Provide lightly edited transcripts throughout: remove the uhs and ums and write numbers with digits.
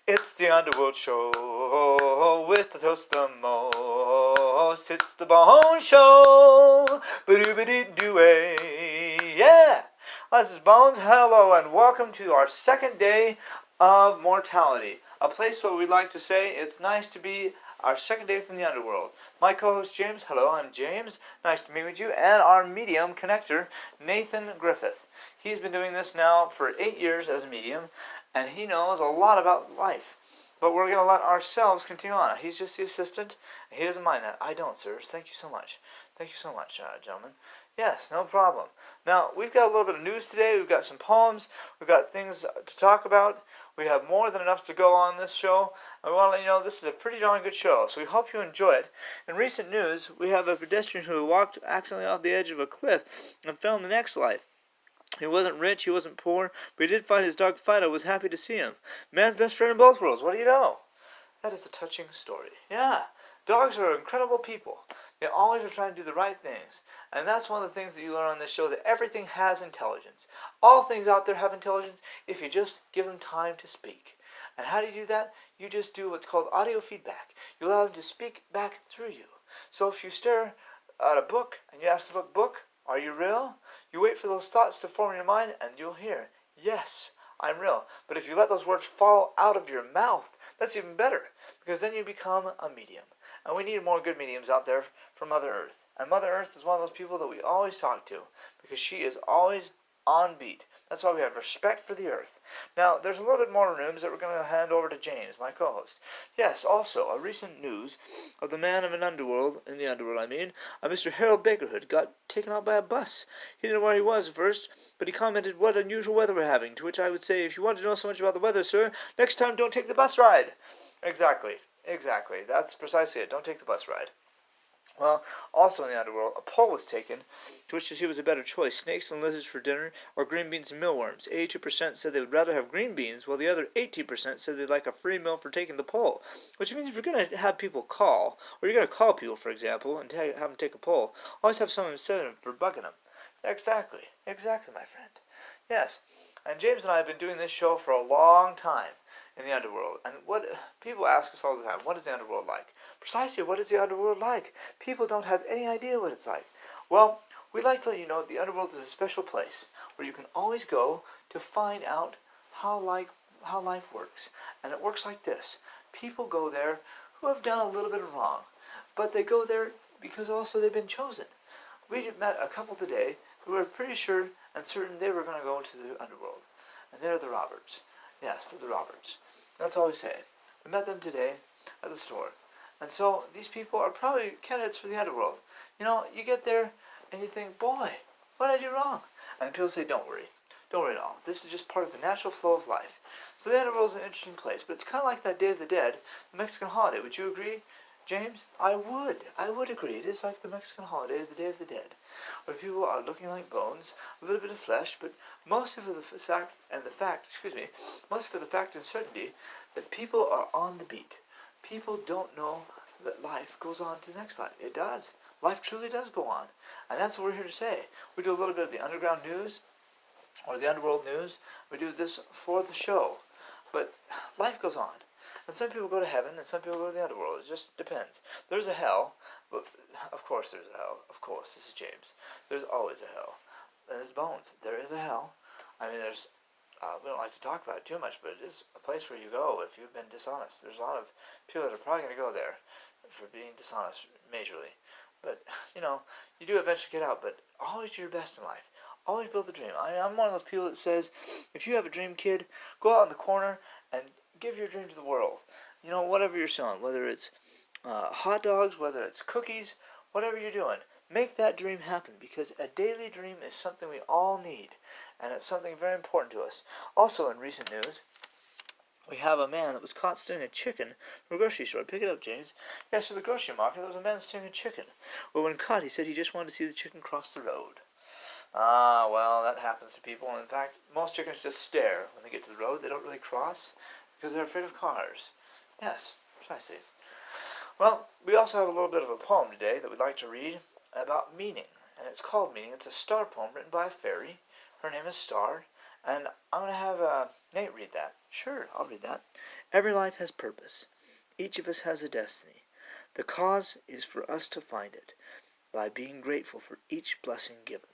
It's the Underworld Show with the toast the most. It's the Bone Show. Ba-doo-ba-doo-doo-ay. Yeah. This is Bones. Hello and welcome to our second day of mortality. A place where we like to say it's nice to be our second day from the underworld. My co-host James. Hello, I'm James. Nice to meet with you. And our medium connector, Nathan Griffith. He's been doing this now for 8 years as a medium, and he knows a lot about life. But we're going to let ourselves continue on. He's just the assistant. He doesn't mind that. I don't, sir. Thank you so much. Thank you so much, gentlemen. Yes, no problem. Now, we've got a little bit of news today. We've got some poems. We've got things to talk about. We have more than enough to go on this show. I want to let you know this is a pretty darn good show, so we hope you enjoy it. In recent news, we have a pedestrian who walked accidentally off the edge of a cliff and fell in the next life. He wasn't rich, he wasn't poor, but he did find his dog Fido was happy to see him. Man's best friend in both worlds, what do you know? That is a touching story. Yeah, dogs are incredible people. They always are trying to do the right things. And that's one of the things that you learn on this show, that everything has intelligence. All things out there have intelligence if you just give them time to speak. And how do you do that? You just do what's called audio feedback. You allow them to speak back through you. So if you stare at a book and you ask the book, are you real? You wait for those thoughts to form in your mind and you'll hear, yes, I'm real. But if you let those words fall out of your mouth, that's even better, because then you become a medium. And we need more good mediums out there for Mother Earth. And Mother Earth is one of those people that we always talk to, because she is always on beat. That's why we have respect for the earth. Now, there's a little bit more news that we're going to hand over to James, my co-host. Yes, also, a recent news of the man of an underworld, in the underworld I mean, Mr. Harold Bakerhood got taken out by a bus. He didn't know where he was at first, but he commented, what unusual weather we're having, to which I would say, if you want to know so much about the weather, sir, next time don't take the bus ride. Exactly. That's precisely it. Don't take the bus ride. Well, also in the underworld, a poll was taken to which to see was a better choice, snakes and lizards for dinner or green beans and mealworms. 82% said they would rather have green beans, while the other 18% said they'd like a free meal for taking the poll. Which means if you're going to have people call, or you're going to call people, for example, and have them take a poll, always have someone incentive for bugging them. Exactly, my friend. Yes, and James and I have been doing this show for a long time in the underworld. And what people ask us all the time, what is the underworld like? Precisely, what is the underworld like? People don't have any idea what it's like. Well, we'd like to let you know the underworld is a special place where you can always go to find out how life works. And it works like this. People go there who have done a little bit of wrong, but they go there because also they've been chosen. We met a couple today who were pretty sure and certain they were going to go to the underworld. And they're the Roberts. Yes, they're the Roberts. That's all we say. We met them today at the store. And so these people are probably candidates for the underworld. You know, you get there and you think, boy, what did I do wrong? And people say, don't worry. Don't worry at all. This is just part of the natural flow of life. So the underworld is an interesting place. But it's kind of like that Day of the Dead, the Mexican holiday. Would you agree, James? I would agree. It is like the Mexican holiday, the Day of the Dead, where people are looking like bones, a little bit of flesh, but most of the fact and certainty that people are on the beat. People don't know that life goes on to the next life. It does. Life truly does go on. And that's what we're here to say. We do a little bit of the underground news, or the underworld news. We do this for the show. But life goes on. And some people go to heaven, and some people go to the underworld. It just depends. There's a hell, but of course there's a hell. Of course, this is James. There's always a hell. And there's bones. There is a hell. I mean, there's... we don't like to talk about it too much, but it is a place where you go if you've been dishonest. There's a lot of people that are probably going to go there for being dishonest majorly. But, you know, you do eventually get out, but always do your best in life. Always build a dream. I'm one of those people that says, if you have a dream, kid, go out in the corner and give your dream to the world. You know, whatever you're selling, whether it's hot dogs, whether it's cookies, whatever you're doing, make that dream happen, because a daily dream is something we all need. And it's something very important to us. Also in recent news, we have a man that was caught stealing a chicken from a grocery store. Pick it up, James. Yes, to the grocery market, there was a man stealing a chicken. Well, when caught, he said he just wanted to see the chicken cross the road. Well, that happens to people. In fact, most chickens just stare when they get to the road. They don't really cross because they're afraid of cars. Yes, precisely. Well, we also have a little bit of a poem today that we'd like to read about meaning. And it's called Meaning. It's a star poem written by a fairy. Her name is Star, And I'm going to have Nate read that. Sure, I'll read that. Every life has purpose. Each of us has a destiny. The cause is for us to find it by being grateful for each blessing given.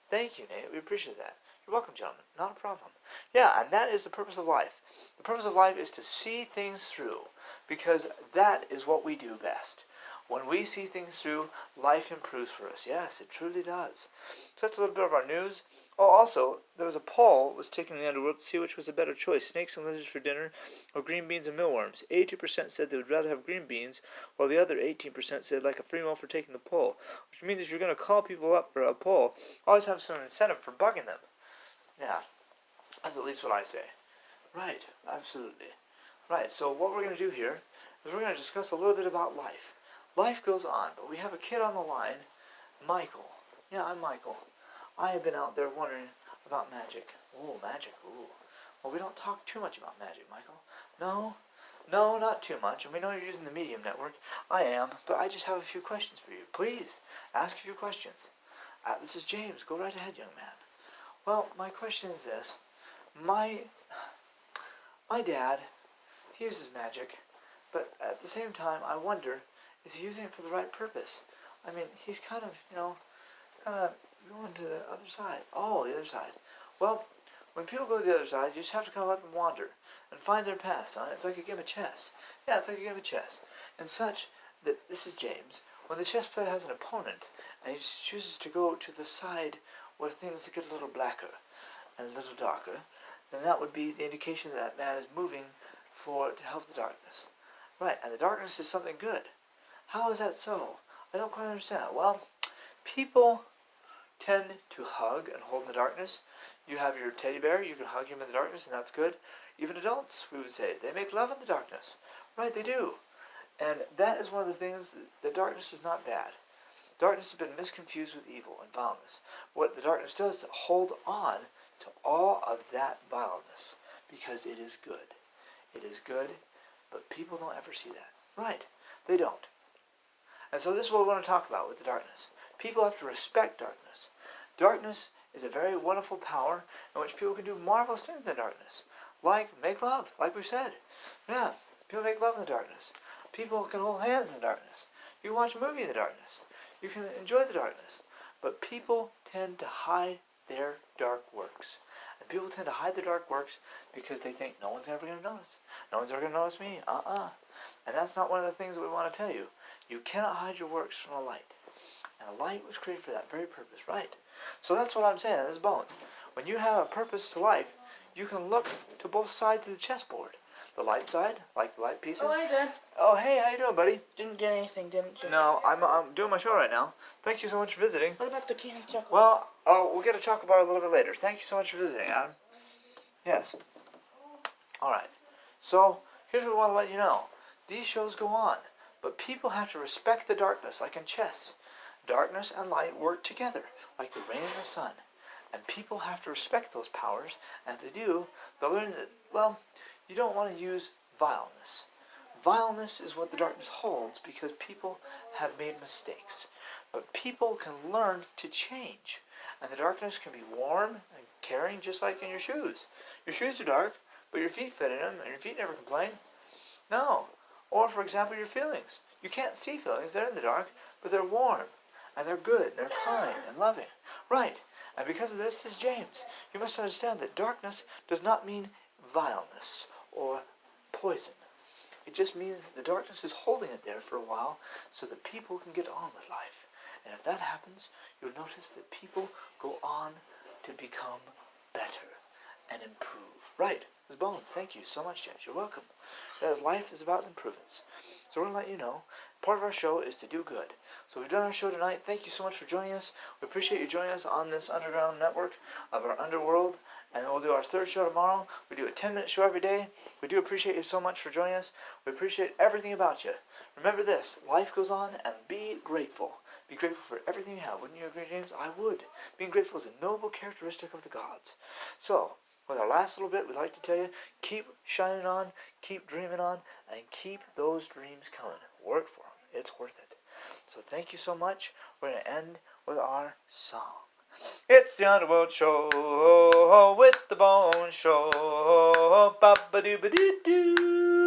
Thank you, Nate. We appreciate that. You're welcome, gentlemen. Not a problem. Yeah, and that is the purpose of life. The purpose of life is to see things through, because that is what we do best. When we see things through, life improves for us. Yes, it truly does. So that's a little bit of our news. Oh, also, there was a poll was taken in the underworld to see which was a better choice, snakes and lizards for dinner or green beans and mealworms. 80% said they would rather have green beans, while the other 18% said like a free meal for taking the poll. Which means if you're going to call people up for a poll, always have some incentive for bugging them. Yeah, that's at least what I say. Right, absolutely. Right, so what we're going to do here is we're going to discuss a little bit about life. Life goes on, but we have a kid on the line, Michael. Yeah, I'm Michael. I have been out there wondering about magic. Ooh, magic, ooh. Well, we don't talk too much about magic, Michael. No, not too much. And we know you're using the Medium Network. I am, but I just have a few questions for you. Please, ask a few questions. This is James. Go right ahead, young man. Well, my question is this. My dad, he uses magic, but at the same time, I wonder, is he using it for the right purpose? I mean, he's kind of going to the other side. Oh, the other side. Well, when people go to the other side, you just have to kind of let them wander and find their path, son. It's like a game of chess. Yeah, it's like a game of chess. And such that, this is James, when the chess player has an opponent and he chooses to go to the side where things get a little blacker and a little darker, then that would be the indication that man is moving to help the darkness. Right, and the darkness is something good. How is that so? I don't quite understand. Well, people tend to hug and hold in the darkness. You have your teddy bear, you can hug him in the darkness, and that's good. Even adults, we would say, they make love in the darkness. Right, they do. And that is one of the things, that darkness is not bad. Darkness has been misconfused with evil and vileness. What the darkness does is hold on to all of that vileness, because it is good. It is good, but people don't ever see that. Right, they don't. And so this is what we want to talk about with the darkness. People have to respect darkness. Darkness is a very wonderful power in which people can do marvelous things in the darkness. Like make love, like we said. Yeah, people make love in the darkness. People can hold hands in the darkness. You can watch a movie in the darkness. You can enjoy the darkness. But people tend to hide their dark works. And people tend to hide their dark works because they think no one's ever going to notice. No one's ever going to notice me. And that's not one of the things that we want to tell you. You cannot hide your works from the light. And the light was created for that very purpose, right? So that's what I'm saying, this is Bones. When you have a purpose to life, you can look to both sides of the chessboard. The light side, like the light pieces. Oh, I did. Oh, hey, how you doing, buddy? Didn't get anything, didn't you? No, I'm doing my show right now. Thank you so much for visiting. What about the canned chocolate? Well, we'll get a chocolate bar a little bit later. Thank you so much for visiting, Adam. Yes. All right. So, here's what we want to let you know. These shows go on, but people have to respect the darkness, like in chess. Darkness and light work together, like the rain and the sun. And people have to respect those powers, and if they do, they'll learn that, well, you don't want to use vileness. Vileness is what the darkness holds because people have made mistakes. But people can learn to change. And the darkness can be warm and caring, just like in your shoes. Your shoes are dark, but your feet fit in them, and your feet never complain. No. Or, for example, your feelings. You can't see feelings. They're in the dark, but they're warm. And they're good, and they're kind, and loving. Right. And because of this is James. You must understand that darkness does not mean vileness or poison. It just means that the darkness is holding it there for a while so that people can get on with life. And if that happens, you'll notice that people go on to become better and improve. Right. This is Bones. Thank you so much, James. You're welcome. Life is about improvements. So we're going to let you know, part of our show is to do good. So we've done our show tonight. Thank you so much for joining us. We appreciate you joining us on this underground network of our underworld. And we'll do our third show tomorrow. We do a 10-minute show every day. We do appreciate you so much for joining us. We appreciate everything about you. Remember this, life goes on, and be grateful. Be grateful for everything you have. Wouldn't you agree, James? I would. Being grateful is a noble characteristic of the gods. So, with our last little bit, we'd like to tell you, keep shining on, keep dreaming on, and keep those dreams coming. Work for them. It's worth it. So thank you so much. We're going to end with our song. It's the Underworld Show with the Bone Show. Ba ba doo ba doo doo.